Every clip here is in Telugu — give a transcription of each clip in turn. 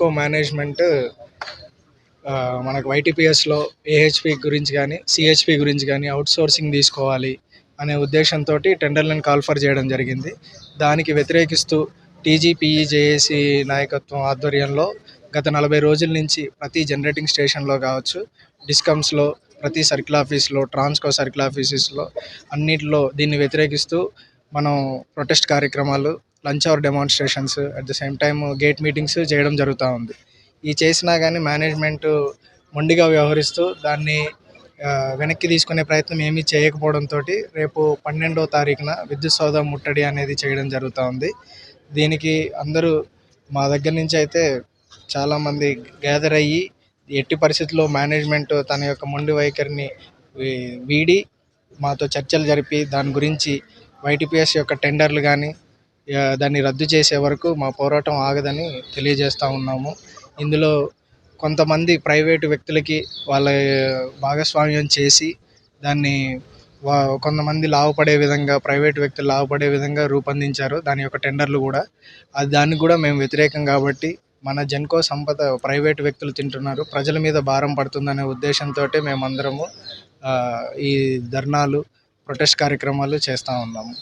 జెన్కో మేనేజ్మెంట్ మనకు వైటీపీఎస్లో ఏహెచ్పి గురించి కానీ సిహెచ్పి గురించి కానీ అవుట్సోర్సింగ్ తీసుకోవాలి అనే ఉద్దేశంతో టెండర్లను కాల్ఫర్ చేయడం జరిగింది. దానికి వ్యతిరేకిస్తూ టీజీపీఈ జేఏసీ నాయకత్వం ఆధ్వర్యంలో గత 40 రోజుల నుంచి ప్రతి జనరేటింగ్ స్టేషన్లో కావచ్చు, డిస్కమ్స్లో, ప్రతి సర్కిల్ ఆఫీస్లో, ట్రాన్స్కో సర్కిల్ ఆఫీసెస్లో అన్నింటిలో దీన్ని వ్యతిరేకిస్తూ మనం ప్రొటెస్ట్ కార్యక్రమాలు, lunch hour demonstrations, at the same time gate meetings చేయడం జరుగుతూ ఉంది. ఈ చేసినా కానీ మేనేజ్మెంట్ మొండిగా వ్యవహరిస్తూ దాన్ని వెనక్కి తీసుకునే ప్రయత్నం ఏమీ చేయకపోవడంతో రేపు 12వ తారీఖున విద్యుత్ సౌధ ముట్టడి అనేది చేయడం జరుగుతూ ఉంది. దీనికి అందరూ మా దగ్గర నుంచి అయితే చాలామంది గ్యాదర్ అయ్యి ఎట్టి పరిస్థితుల్లో మేనేజ్మెంట్ తన యొక్క మొండి వైఖరిని వీడి మాతో చర్చలు జరిపి దాని గురించి వైటీపీఎస్ యొక్క టెండర్లు కానీ దాన్ని రద్దు చేసే వరకు మా పోరాటం ఆగదని తెలియజేస్తూ ఉన్నాము. ఇందులో కొంతమంది ప్రైవేటు వ్యక్తులకి వాళ్ళ భాగస్వామ్యం చేసి దాన్ని కొంతమంది లాభపడే విధంగా, ప్రైవేటు వ్యక్తులు లాభపడే విధంగా రూపొందించారు దాని యొక్క టెండర్లు కూడా. దానికి కూడా మేము వ్యతిరేకం కాబట్టి మన జెన్కో సంపద ప్రైవేటు వ్యక్తులు తింటున్నారు, ప్రజల మీద భారం పడుతుందనే ఉద్దేశంతో మేమందరము ఈ ధర్నాలు, ప్రొటెస్ట్ కార్యక్రమాలు చేస్తూ ఉన్నాము.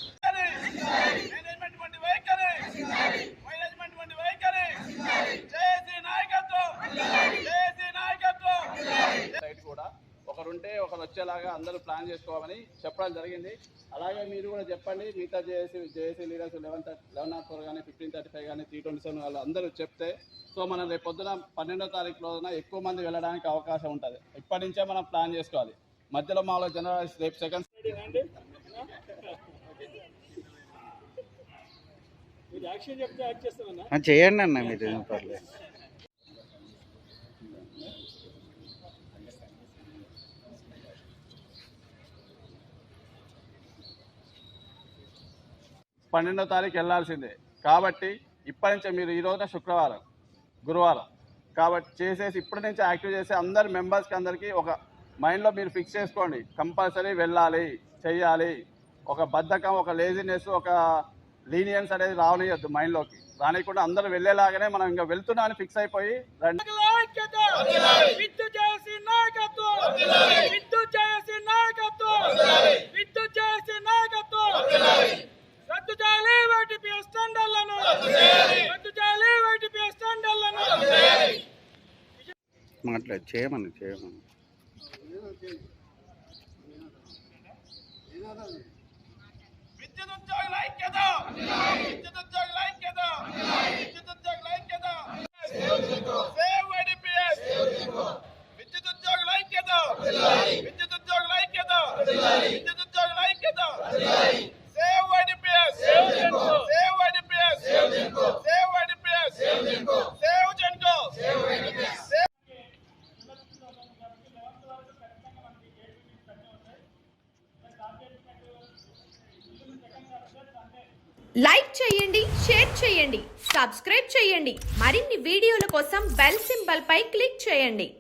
ఒకరుంటే ఒకరు వచ్చేలాగా అందరూ ప్లాన్ చేసుకోవాలని చెప్పడం జరిగింది. అలాగే మీరు కూడా చెప్పండి, మిగతా జేఏసీ లీడర్స్ 1104 కానీ 1535 కానీ 327 వాళ్ళు అందరూ చెప్తే సో మనం రేపు పొద్దున 12వ తారీఖు రోజున ఎక్కువ మంది వెళ్ళడానికి అవకాశం ఉంటుంది. ఇప్పటి నుంచే మనం ప్లాన్ చేసుకోవాలి. మధ్యలో మాలో జనరల్ రేపు సెకండ్ చేయండి అన్న మీరు పర్లేదు. పన్నెండవ తారీఖు వెళ్ళాల్సిందే కాబట్టి ఇప్పటి నుంచే మీరు ఈ రోజున శుక్రవారం, గురువారం కాబట్టి చేసేసి ఇప్పటి నుంచి యాక్టివ్ చేసి అందరి మెంబర్స్కి అందరికీ ఒక మైండ్లో మీరు ఫిక్స్ చేసుకోండి, కంపల్సరీ వెళ్ళాలి, చెయ్యాలి. ఒక బద్ధకం, ఒక లేజినెస్, ఒక లీనియన్స్ అనేది రావనియద్దు మైండ్లోకి. రానికుండా అందరూ వెళ్ళేలాగానే మనం ఇంకా వెళ్తున్నా అని ఫిక్స్ అయిపోయి రండి. మాట్లాడు చేయమని లైక్ చేయండి, షేర్ చేయండి, సబ్స్క్రైబ్ చేయండి. మరిన్ని వీడియోల కోసం బెల్ సింబల్ పై క్లిక్ చేయండి.